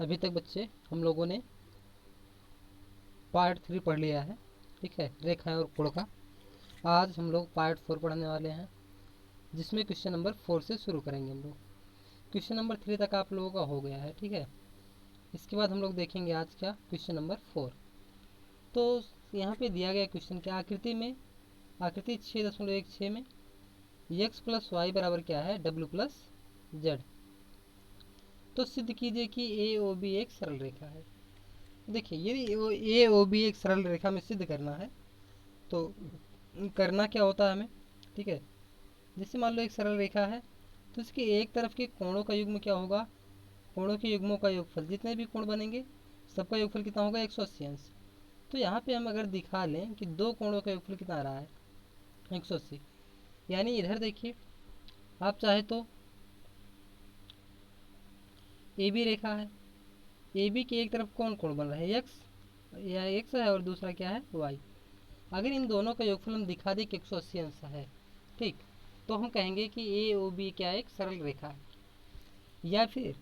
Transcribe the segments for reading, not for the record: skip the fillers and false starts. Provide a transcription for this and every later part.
अभी तक बच्चे हम लोगों ने पार्ट 3 पढ़ लिया है, ठीक है, रेखाएं और कोण का। आज हम लोग पार्ट 4 पढ़ने वाले हैं, जिसमें क्वेश्चन नंबर 4 से शुरू करेंगे हम लोग। क्वेश्चन नंबर 3 तक आप लोगों का हो गया है, ठीक है। इसके बाद हम लोग देखेंगे आज क्या, क्वेश्चन नंबर 4। तो यहाँ पे दिया गया क्वेश्चन क्या, आकृति 6.16 में x प्लस वाई बराबर क्या है, w प्लस जेड। तो सिद्ध कीजिए कि ए ओ बी एक सरल रेखा है। देखिए यदि ए ओ बी एक सरल रेखा में सिद्ध करना है तो करना क्या होता है हमें, ठीक है। जैसे मान लो एक सरल रेखा है तो इसके एक तरफ के कोणों का युग्म क्या होगा, कोणों के युग्मों का योगफल, जितने भी कोण बनेंगे सबका योगफल कितना होगा, 180 अंश। तो यहाँ पे हम अगर दिखा लें कि दो कोणों का योगफल कितना आ रहा है, 180। यानी इधर देखिए, आप चाहे तो ए बी रेखा है, ए बी की एक तरफ कौन कोण बन रहा है, एक्स, या एक्स है और दूसरा क्या है, वाई। अगर इन दोनों का योगफल हम दिखा दें कि 180 अंश है, ठीक, तो हम कहेंगे कि ए ओ बी क्या एक सरल रेखा है। या फिर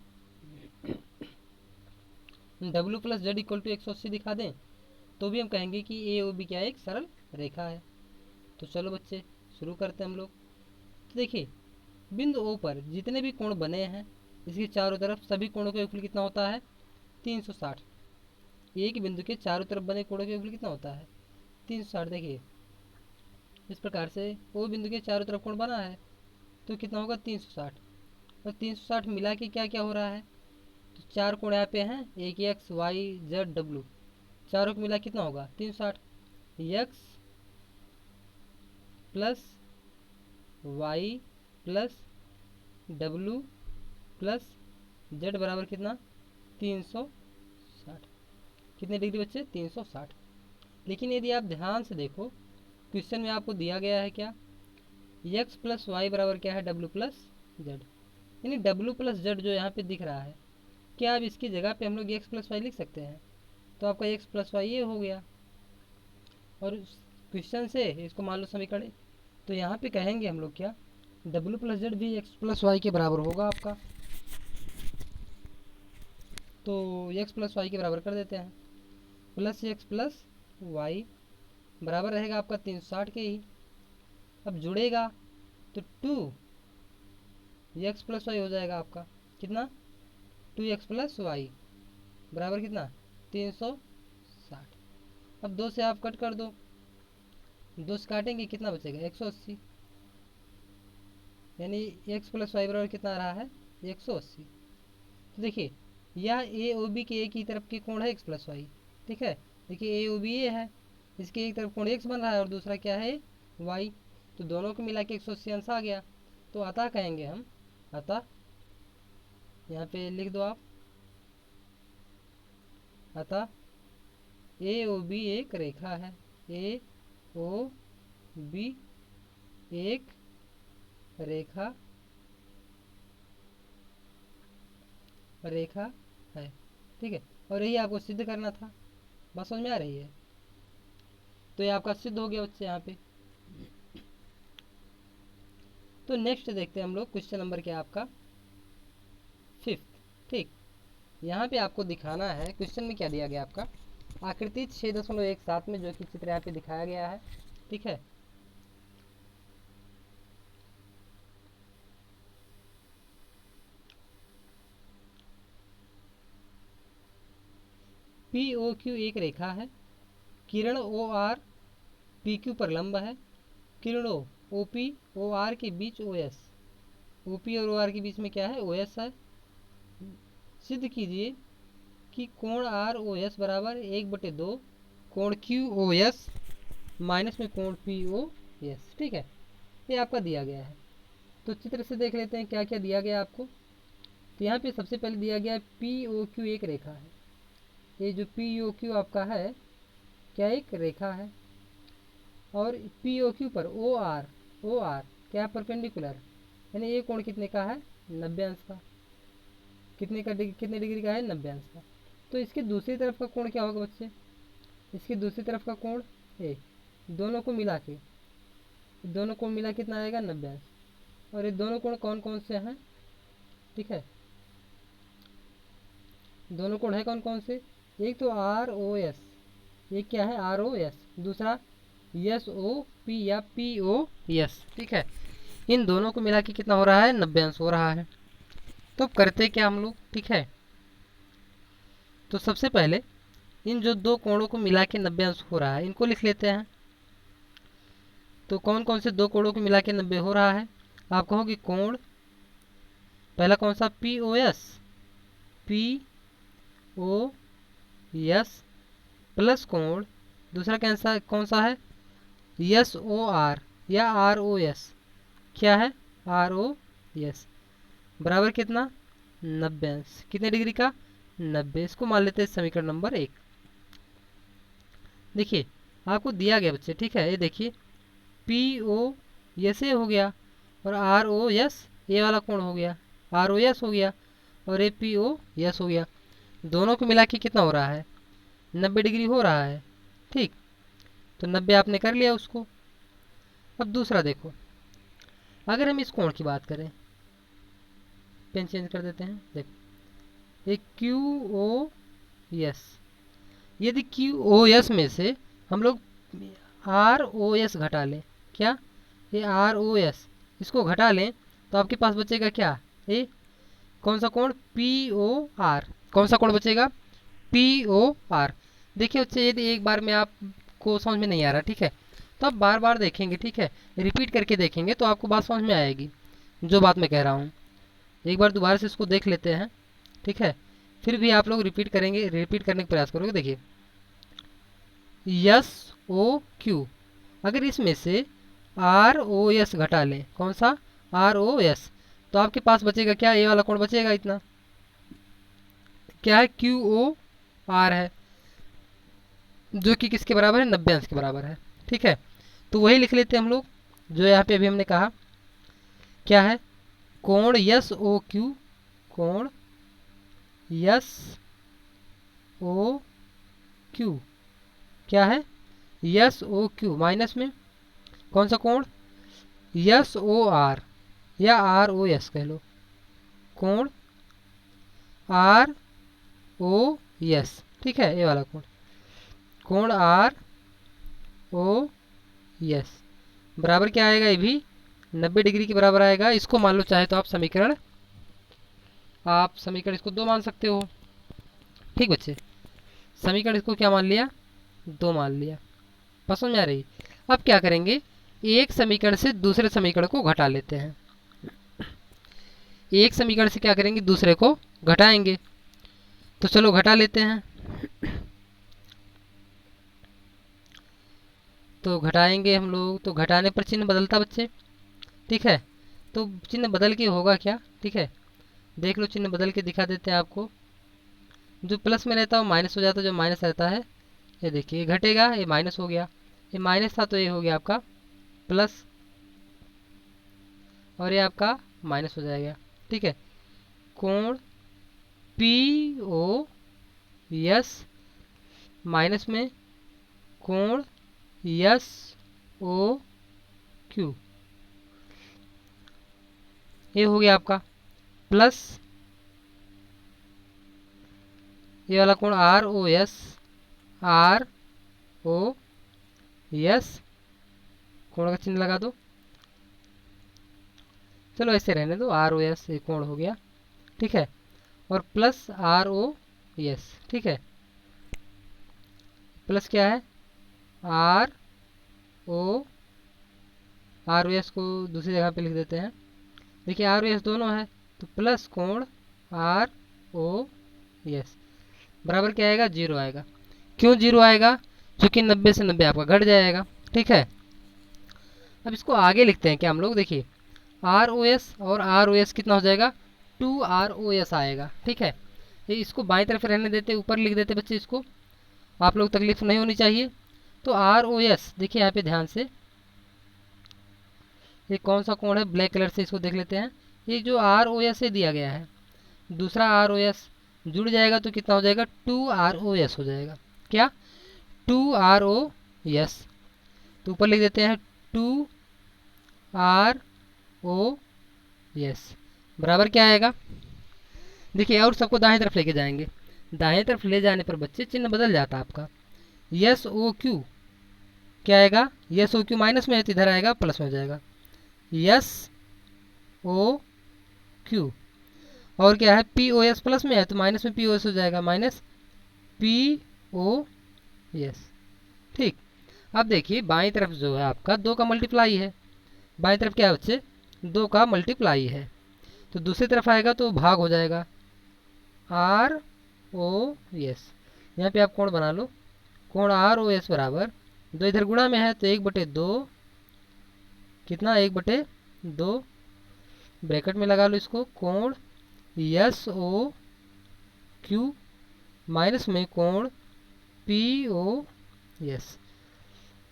W plus Z equal to 180 दिखा दें तो भी हम कहेंगे कि ए ओ बी क्या एक सरल रेखा है। तो चलो बच्चे शुरू करते हैं हम लोग। तो देखिए बिंदु ओ पर जितने भी कोण बने हैं इसके चारों तरफ सभी कोणों का योगफल कितना होता है, 360। एक बिंदु के चारों तरफ बने कोणों का योगफल कितना होता है, 360। देखिए इस प्रकार से ओ बिंदु के चारों तरफ कोण बना है तो कितना होगा, 360। और 360 मिला के क्या क्या हो रहा है, तो चार कोण यहाँ पे हैं, एक एक्स वाई जेड डब्ल्यू, चारों को मिला कितना होगा, 360। X plus Y plus W plus Z बराबर कितना, 360। कितने डिग्री बच्चे, 360। लेकिन यदि आप ध्यान से देखो क्वेश्चन में आपको दिया गया है क्या, एक्स प्लस वाई बराबर क्या है, डब्ल्यू प्लस जेड। यानी डब्ल्यू प्लस जेड जो यहाँ पे दिख रहा है, क्या अब इसकी जगह पे हम लोग एक्स प्लस वाई लिख सकते हैं, तो आपका एक्स प्लस वाई ये हो गया। और क्वेश्चन से इसको मान लो समीकरण, तो यहाँ पे कहेंगे हम लोग क्या, डब्ल्यू प्लस जेड भी एक्स प्लस वाई के बराबर होगा आपका। तो एक्स प्लस वाई के बराबर कर देते हैं, प्लस एक्स प्लस वाई बराबर रहेगा आपका 360 के ही। अब जुड़ेगा तो 2 एक्स प्लस वाई हो जाएगा आपका, कितना, 2 एक्स प्लस वाई बराबर कितना, 360। अब 2 से आप कट कर दो, 2 से काटेंगे कितना बचेगा, 180। यानी एक्स प्लस वाई बराबर कितना आ रहा है, 180। तो देखिए यह ए ओ बी के एक ही तरफ के कोण है एक्स प्लस वाई, ठीक है। देखिए ए ओ बी ए है, इसके एक तरफ कोण एक्स बन रहा है और दूसरा क्या है, वाई। तो दोनों को मिला के 180 अंश आ गया। तो अतः कहेंगे हम, अतः यहाँ पे लिख दो आप, अतः ए ओ बी एक रेखा है, ए ओ बी एक रेखा रेखा है, ठीक है। और यही आपको सिद्ध करना था, बात समझ में आ रही है। तो ये आपका सिद्ध हो गया बच्चे यहाँ पे। तो नेक्स्ट देखते हैं हम लोग, क्वेश्चन नंबर क्या आपका 5, ठीक। यहाँ पे आपको दिखाना है, क्वेश्चन में क्या दिया गया आपका, आकृति 6.17 में जो कि चित्र यहाँ पे दिखाया गया है, ठीक है। पी ओ क्यू एक रेखा है, किरण ओ आर पी क्यू पर लंब है, किरणों ओ पी ओ आर के बीच ओ एस, ओ पी और ओ आर के बीच में क्या है, ओ एस है। सिद्ध कीजिए कि कोण आर ओ एस बराबर 1/2 कोण क्यू ओ एस माइनस में कोण पी ओ एस, ठीक है। ये आपका दिया गया है। तो चित्र से देख लेते हैं क्या क्या दिया गया आपको। तो यहाँ पे सबसे पहले दिया गया है पी ओ क्यू एक रेखा है। ये जो पी ओ क्यू आपका है क्या एक रेखा है, और पी ओ क्यू पर ओ आर क्या परपेंडिकुलर, यानी ये कोण कितने का है, 90 अंश का। कितने डिग्री का है, 90 अंश का। तो इसके दूसरी तरफ का कोण क्या होगा बच्चे, इसकी दूसरी तरफ का कोण ए, दोनों को मिला के, दोनों कोण मिला कितना आएगा, 90 अंश। और ये दोनों कोण कौन कौन से हैं, ठीक है। दोनों कोण है कौन कौन से? एक तो आर ओ एस, एक क्या है आर ओ एस, दूसरा एस ओ पी या पी ओ एस। ठीक है, इन दोनों को मिला के कितना हो रहा है? 90 अंश हो रहा है। तो अब करते क्या हम लोग? ठीक है, तो सबसे पहले इन जो दो कोणों को मिला के 90 अंश हो रहा है इनको लिख लेते हैं। तो कौन कौन से दो कोणों को मिला के 90 हो रहा है? आप कहोगे कोण पहला कौन सा? P O S, P O S plus कोण दूसरा कैसा कौन सा है? एस ओ आर या आर ओ एस। क्या है? आर ओ एस बराबर कितना? 90 अंश। कितने डिग्री का? 90। इसको मान लेते हैं समीकरण नंबर 1। देखिए आपको दिया गया बच्चे, ठीक है, ये देखिए पी ओ एस ए हो गया और आर ओ एस ये वाला कोण हो गया, आर ओ एस हो गया और ए पी ओ एस हो गया। दोनों को मिला के कितना हो रहा है? 90 डिग्री हो रहा है। ठीक, तो 90 आपने कर लिया उसको। अब दूसरा देखो, अगर हम इस कोण की बात करें, पेन चेंज कर देते हैं। देखो ये क्यू ओ एस, यदि क्यू ओ एस में से हम लोग आर ओ एस घटा लें, क्या ये आर ओ एस इसको घटा लें तो आपके पास बचेगा क्या? ये कौन सा कोण? P O R. कौन सा कोण बचेगा? P O R. देखिए बच्चे यदि एक बार में आपको समझ में नहीं आ रहा, ठीक है, तो आप बार बार देखेंगे, ठीक है, रिपीट करके देखेंगे तो आपको बात समझ में आएगी जो बात मैं कह रहा हूँ। एक बार दोबारा से इसको देख लेते हैं, ठीक है, फिर भी आप लोग रिपीट करेंगे, रिपीट करने का प्रयास करोगे। देखिए एस ओ क्यू, अगर इसमें से आर ओ एस घटा लें, कौन सा? आर ओ एस, तो आपके पास बचेगा क्या? ये वाला कोण बचेगा इतना, क्या है? क्यू ओ आर है, जो कि किसके बराबर है? 90 अंश के बराबर है। ठीक है, तो वही लिख लेते हैं हम लोग जो यहाँ पे अभी हमने कहा। क्या है? कोण एस ओ क्यू, कोण एस ओ क्यू क्या है? एस ओ क्यू माइनस में कौन सा कोण? एस ओ आर या आर ओ एस कह लो, कोण आर ओ एस। ठीक है, ये वाला कोण, कोण आर ओ एस बराबर क्या आएगा? ये भी 90 डिग्री के बराबर आएगा। इसको मान लो चाहे तो आप समीकरण इसको 2 मान सकते हो। ठीक बच्चे, समीकरण इसको क्या मान लिया? 2 मान लिया। पसंद में आ रही? अब क्या करेंगे, एक समीकरण से दूसरे समीकरण को घटा लेते हैं। एक समीकरण से क्या करेंगे? दूसरे को घटाएंगे। तो चलो घटा लेते हैं। तो घटाएंगे हम लोग, तो घटाने पर चिन्ह बदलता बच्चे। ठीक है, तो चिन्ह बदल के होगा क्या? ठीक है, देख लो, चिन्ह बदल के दिखा देते हैं आपको। जो प्लस में रहता है वो माइनस हो जाता है, जो माइनस रहता है ये देखिए घटेगा, ये माइनस हो गया, ये माइनस था तो ये हो गया आपका प्लस और ये आपका माइनस हो जाएगा। ठीक है, कोण पी ओ एस माइनस में कोण एस ओ क्यू, ये हो गया आपका प्लस ये वाला कोण R O S, R O S, कोण का चिन्ह लगा दो। चलो ऐसे रहने दो, आर ओ एस ये कोण हो गया। ठीक है, और प्लस आर ओ एस। ठीक है, प्लस क्या है? आर ओ एस को दूसरी जगह पे लिख देते हैं। देखिए आर ओ एस दोनों है, तो प्लस कोण आर ओ एस बराबर क्या आएगा? 0 आएगा। क्यों 0 आएगा? क्योंकि 90 से 90 आपका घट जाएगा। ठीक है, अब इसको आगे लिखते हैं क्या हम लोग? देखिए आर ओ एस और आर ओ एस कितना हो जाएगा? 2 आर ओ एस आएगा। ठीक है, ये इसको बाएं तरफ रहने देते, ऊपर लिख देते बच्चे, इसको आप लोग तकलीफ नहीं होनी चाहिए। तो आर ओ एस देखिए यहाँ पे ध्यान से, ये कौन सा कोण है? ब्लैक कलर से इसको देख लेते हैं। ये जो आर ओ एस से दिया गया है, दूसरा आर ओ एस जुड़ जाएगा तो कितना हो जाएगा? 2 आर ओ एस हो जाएगा। क्या? 2 आर ओ एस, तो ऊपर लिख देते हैं 2 आर ओ एस बराबर क्या आएगा? देखिए और सबको दाएं तरफ लेके जाएंगे, दाएं तरफ ले जाने पर बच्चे चिन्ह बदल जाता आपका। यस ओ क्यू क्या आएगा, यस ओ क्यू माइनस में है तो इधर आएगा प्लस में हो जाएगा, यस ओ क्यू। और क्या है, पी ओ एस प्लस में है तो माइनस में पी ओ एस हो जाएगा, माइनस पी ओ एस। ठीक, अब देखिए बाईं तरफ जो है आपका 2 का मल्टीप्लाई है, बाईं तरफ क्या है बच्चे, 2 का मल्टीप्लाई है, तो दूसरी तरफ आएगा तो भाग हो जाएगा, आर ओ एस। यहाँ पे आप कोण बना लो, कोण आर ओ एस बराबर 2 इधर गुणा में है तो 1/2, कितना 1/2, ब्रैकेट में लगा लो इसको, कोण यस ओ क्यू माइनस में कोण पी ओ एस।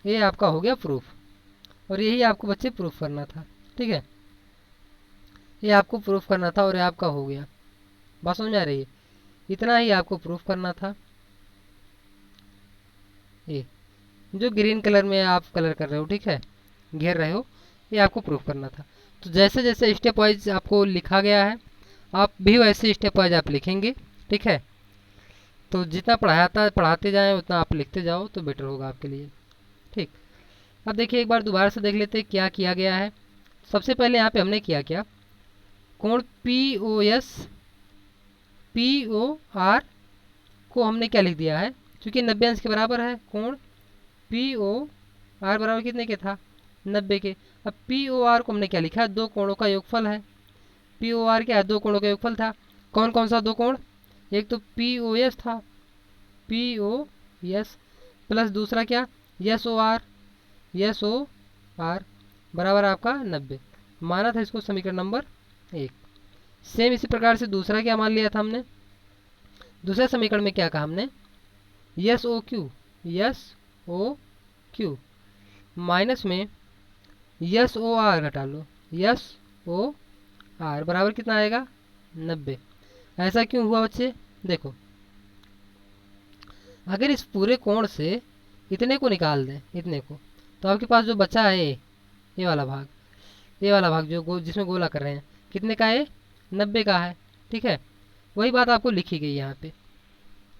ये आपका हो गया प्रूफ, और यही आपको बच्चे प्रूफ करना था। ठीक है, ये आपको प्रूफ करना था और ये आपका हो गया। बात समझ में आ रही है, इतना ही आपको प्रूफ करना था। ये जो ग्रीन कलर में आप कलर कर रहे हो, ठीक है, घेर रहे हो, ये आपको प्रूफ करना था। तो जैसे जैसे स्टेप वाइज आपको लिखा गया है, आप भी वैसे स्टेप वाइज आप लिखेंगे। ठीक है, तो जितना पढ़ाते जाएं उतना आप लिखते जाओ तो बेटर होगा आपके लिए। ठीक, अब देखिए एक बार दोबारा से देख लेते हैं क्या किया गया है। सबसे पहले यहाँ पे हमने किया क्या, कोण P O S P O R को हमने क्या लिख दिया है, क्योंकि 90 अंश के बराबर है, कोण पी ओ आर बराबर कितने के था, 90 के। अब पी ओ आर को हमने क्या लिखा है, 2 कोणों का योगफल है। पी ओ आर क्या है, 2 कोणों का योगफल था। कौन कौन सा 2 कोण, एक तो पी ओ एस था, पी ओ एस, प्लस दूसरा क्या, S O R, S O R बराबर आपका 90, माना था इसको समीकरण नंबर 1। सेम इसी प्रकार से दूसरा क्या मान लिया था हमने, दूसरे समीकरण में क्या कहा हमने, S O Q, S O Q minus में यस ओ आर घटा लो, यस ओ आर बराबर कितना आएगा, 90। ऐसा क्यों हुआ बच्चे, देखो अगर इस पूरे कोण से इतने को निकाल दें, इतने को, तो आपके पास जो बचा है ये वाला भाग, ये वाला भाग जो जिसमें गोला कर रहे हैं, कितने का है, 90 का है। ठीक है, वही बात आपको लिखी गई यहाँ पे,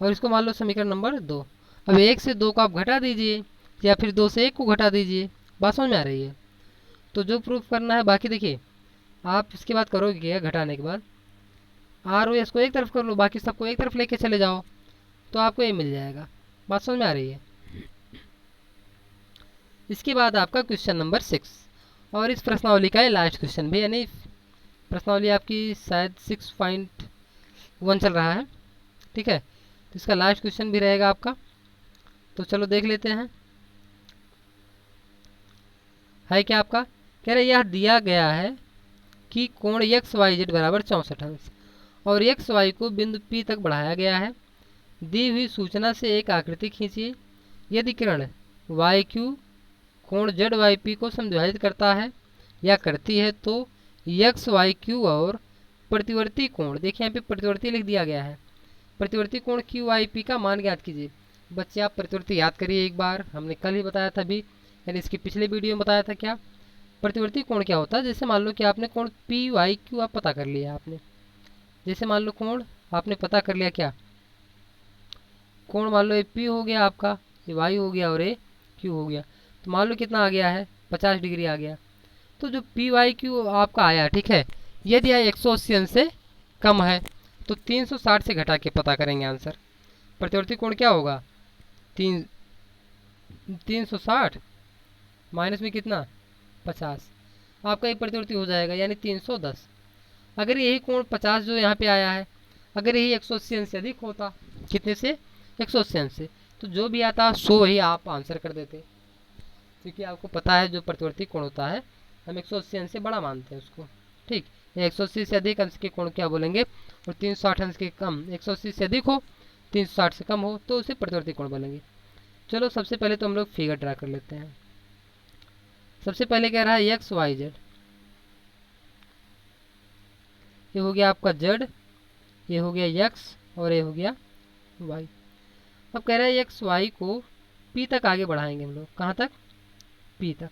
और इसको मान लो समीकरण नंबर 2। अब 1 से 2 को आप घटा दीजिए, या फिर 2 से 1 को घटा दीजिए। बात समझ में आ रही है, तो जो प्रूफ करना है, बाकी देखिए आप इसके बाद करोगे क्या, घटाने के बाद आर ओ एस को एक तरफ कर लो, बाकी सबको एक तरफ लेके चले जाओ, तो आपको ये मिल जाएगा। बात समझ में आ रही है। इसके बाद आपका क्वेश्चन नंबर 6, और इस प्रश्नावली का लास्ट क्वेश्चन भी, यानी प्रश्नावली आपकी शायद 6.1 चल रहा है। ठीक है, तो इसका लास्ट क्वेश्चन भी रहेगा आपका, तो चलो देख लेते हैं। है क्या आपका, कह रहे यह दिया गया है कि कोण एक्स वाई जेड बराबर 64 अंश और एक्स वाई को बिंदु P तक बढ़ाया गया है। दी हुई सूचना से एक आकृति खींचिए। यदि किरण वाई क्यू कोण जेड वाई पी को समद्विभाजित करता है या करती है तो एक्स वाई क्यू और प्रतिवर्ती कोण, देखिए यहाँ पे प्रतिवर्ती लिख दिया गया है, प्रतिवर्ती कोण क्यू आई पी का मान ज्ञात कीजिए। बच्चे आप प्रतिवर्ती याद करिए एक बार, हमने कल ही बताया था भी, यानी इसके पिछले वीडियो में बताया था क्या प्रतिवर्ती कोण क्या होता है। जैसे मान लो कि आपने कोण पी वाई क्यू आप पता कर लिया आपने, जैसे मान लो कोण आपने पता कर लिया, क्या कोण मान लो ये पी हो गया आपका, ये वाई हो गया और ये क्यू हो गया, तो मान लो कितना आ गया है, 50 डिग्री आ गया। तो जो पी वाई क्यू आपका आया, ठीक है, यदि यह 180 अंश से कम है तो 360 से घटा के पता करेंगे आंसर। प्रतिवर्ती कोण क्या होगा, 360 माइनस में कितना 50, आपका ये प्रतिवर्ती हो जाएगा, यानी 310। अगर यही कोण 50 जो यहाँ पे आया है, अगर यही 180 अंश से अधिक होता, कितने से, 180 अंश से, तो जो भी आता 100 ही आप आंसर कर देते, क्योंकि आपको पता है जो प्रतिवर्ती कोण होता है हम 180 अंश से बड़ा मानते हैं उसको। ठीक, 180 से अधिक अंश के कोण क्या बोलेंगे, और 360 अंश के कम, 180 से अधिक हो 360 से कम हो तो उसे प्रतिवर्ती कोण बोलेंगे। चलो सबसे पहले तो हम लोग फिगर ड्रा कर लेते हैं। सबसे पहले कह रहा है एक्स वाई जेड, ये हो गया आपका जेड, ये हो गया एक्स और ये हो गया वाई। अब कह रहा है एक्स वाई को पी तक आगे बढ़ाएंगे हम लोग, कहाँ तक, पी तक।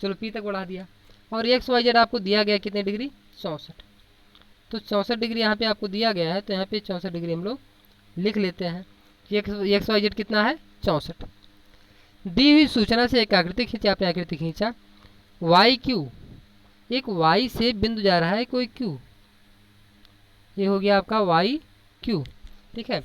चलो पी तक बढ़ा दिया, और एक्स वाई जेड आपको दिया गया कितने डिग्री, 64, तो 64 डिग्री यहाँ पे आपको दिया गया है, तो यहाँ पे 64 डिग्री हम लोग लिख लेते हैं कि एक्स वाई जेड कितना है 64। दी हुई सूचना से एक आकृति खींची, आपने आकृति खींचा वाई क्यू, एक वाई से बिंदु जा रहा है कोई क्यू, ये हो गया आपका वाई क्यू। ठीक है,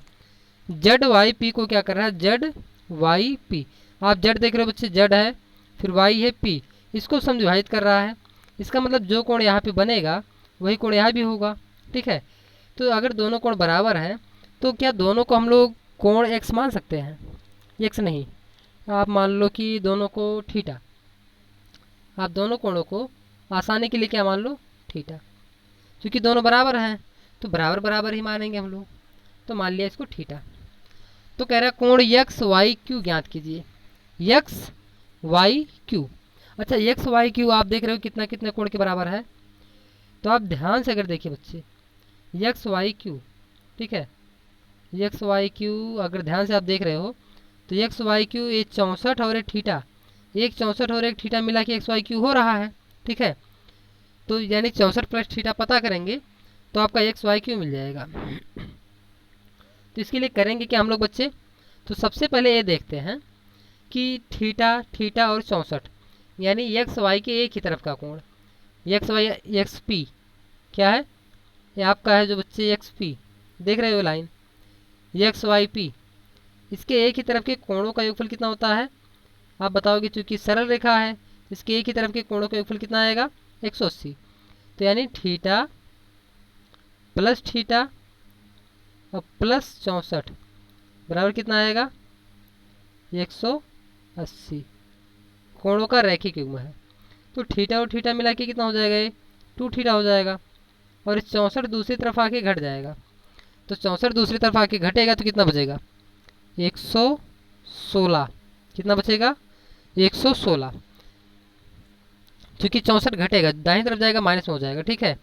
जेड वाई पी को क्या कर रहा है, जेड वाई पी, आप जेड देख रहे हो बच्चे, जेड है, फिर वाई है पी, इसको समविभाजित कर रहा है। इसका मतलब जो कोण यहाँ पे बनेगा वही कोण यहाँ भी होगा। ठीक है, तो अगर दोनों कोण बराबर हैं तो क्या दोनों को हम लोग कोण एक्स मान सकते हैं? एक्स नहीं, आप मान लो कि दोनों को थीटा, आप दोनों कोणों को आसानी के लिए क्या मान लो, थीटा, क्योंकि दोनों बराबर हैं तो बराबर बराबर ही मानेंगे हम लोग, तो मान लिया इसको थीटा। तो कह रहा है कोण यक्स वाई क्यू ज्ञात कीजिए, यक्स वाई क्यू। अच्छा यक्स वाई क्यू आप देख रहे हो कितना कितने कोण के बराबर है, तो आप ध्यान से अगर देखिए बच्चे यक्स वाई क्यू, ठीक है, यक्स वाई क्यू अगर ध्यान से आप देख रहे हो तो यक्स वाई क्यू ये 64 और एक थीटा, एक 64 और एक थीटा मिला के एक्स वाई क्यू हो रहा है। ठीक है, तो यानी 64 प्लस थीटा पता करेंगे तो आपका एक्स वाई क्यू मिल जाएगा। तो इसके लिए करेंगे कि हम लोग बच्चे, तो सबसे पहले ये देखते हैं कि थीटा थीटा और 64 यानी एक्स वाई के एक ही तरफ का कोण, एक्स वाई एक्स पी क्या है, ये आपका है जो बच्चे एक्स पी देख रहे हो लाइन, एक्स वाई पी, इसके एक ही तरफ के कोणों का योगफल कितना होता है आप बताओगे, क्योंकि सरल रेखा है इसके एक ही तरफ के कोणों का योगफल कितना आएगा 180। तो यानी थीटा प्लस थीटा और प्लस 64 बराबर कितना आएगा 180, कोणों का रैखिक युग्म है। तो थीटा और थीटा मिला के कितना हो जाएगा, ये 2 थीटा हो जाएगा, और 64 दूसरी तरफ आके घट जाएगा, तो 64 दूसरी तरफ आके घटेगा तो कितना बचेगा 116, कितना बचेगा 116, क्योंकि 64 घटेगा दाहिनी तरफ जाएगा माइनस में हो जाएगा। ठीक है,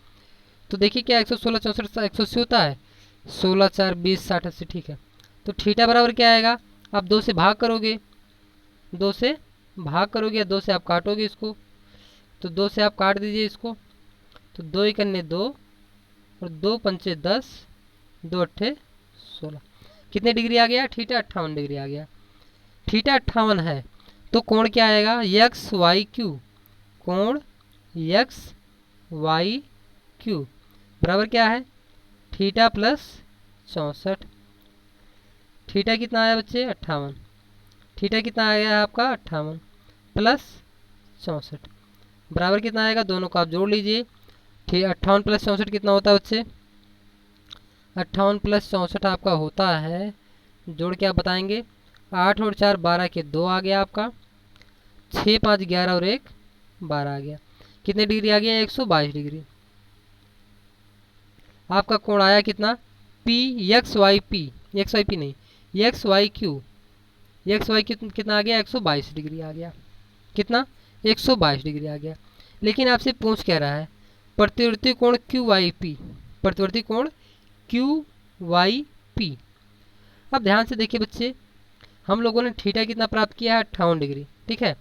तो देखिए क्या 116 64 180 होता है, 16 4 20 60 80। ठीक है, तो थीटा बराबर क्या आएगा, आप 2 से भाग करोगे, 2 से भाग करोगे या 2 से आप काटोगे इसको, तो 2 से आप काट दीजिए इसको, तो 2 एकन्ने 2 और 2 पंचे 10, 2 अट्ठे 16, कितने डिग्री आ गया थीटा 58 डिग्री आ गया। थीटा 58 है तो कोण क्या आएगा एक्स वाई क्यू, कोण एक्स वाई क्यू बराबर क्या है थीटा प्लस 64। थीटा कितना आया बच्चे 58, थीटा कितना आ गया आपका 58 प्लस 64 बराबर कितना आएगा, दोनों को आप जोड़ लीजिए, 58 प्लस 64 कितना होता है बच्चे, 58 प्लस 64 आपका होता है, जोड़ के आप बताएंगे, 8 और 4 12 के 2 आ गया आपका, 6 5 11 और 1 12 आ गया, कितने डिग्री आ गया 122 डिग्री। आपका कोण आया कितना P X Y P, X Y P नहीं X Y Q, X Y कितना आ गया 122 डिग्री आ गया, कितना 122 डिग्री आ गया। लेकिन आपसे पूछ क्या रहा है प्रतिवर्ती कोण क्यू वाई पी, प्रतिवर्ती कोण क्यू वाई पी। अब ध्यान से देखिए बच्चे, हम लोगों ने थीटा कितना प्राप्त किया है 58 डिग्री। ठीक है,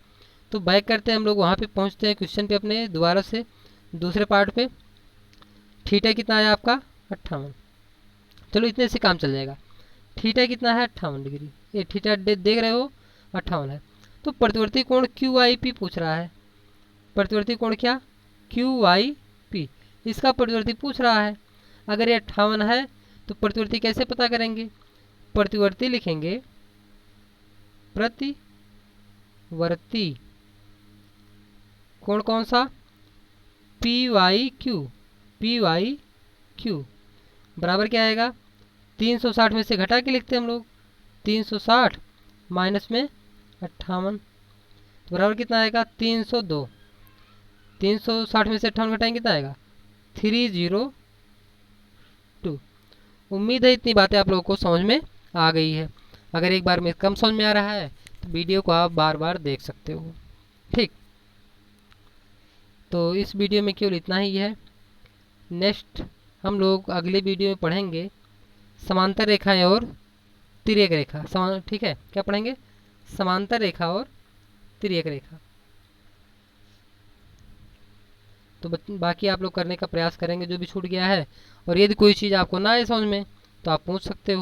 तो बैक करते हैं हम लोग वहाँ पे पहुँचते हैं क्वेश्चन पे अपने दोबारा से दूसरे पार्ट पे। थीटा कितना आया आपका 58, चलो इतने से काम चल जाएगा। थीटा कितना है 58 डिग्री, ये थीटा देख रहे हो 58 है, तो प्रतिवर्ती कोण क्यू आई पी पूछ रहा है, प्रतिवर्ती कोण क्या क्यू आई पी, इसका प्रतिवर्ती पूछ रहा है। अगर ये 58 है तो प्रतिवर्ती कैसे पता करेंगे, प्रतिवर्ती लिखेंगे, प्रतिवर्ती कोण कौन सा P Y Q, P Y Q बराबर क्या आएगा 360 में से घटा के लिखते हैं हम लोग, 360 माइनस में 58 तो बराबर कितना आएगा 302, 360 में से 58 घटाएंगे कितना आएगा 302। उम्मीद है इतनी बातें आप लोगों को समझ में आ गई है। अगर एक बार में कम समझ में आ रहा है तो वीडियो को आप बार बार देख सकते हो। ठीक, तो इस वीडियो में केवल इतना ही है। नेक्स्ट हम लोग अगले वीडियो में पढ़ेंगे समांतर रेखाएं और तिर्यक रेखा। ठीक है, क्या पढ़ेंगे समांतर रेखा और तिर्यक रेखा। तो बाकी आप लोग करने का प्रयास करेंगे जो भी छूट गया है, और यदि कोई चीज़ आपको ना आए समझ में तो आप पूछ सकते हो।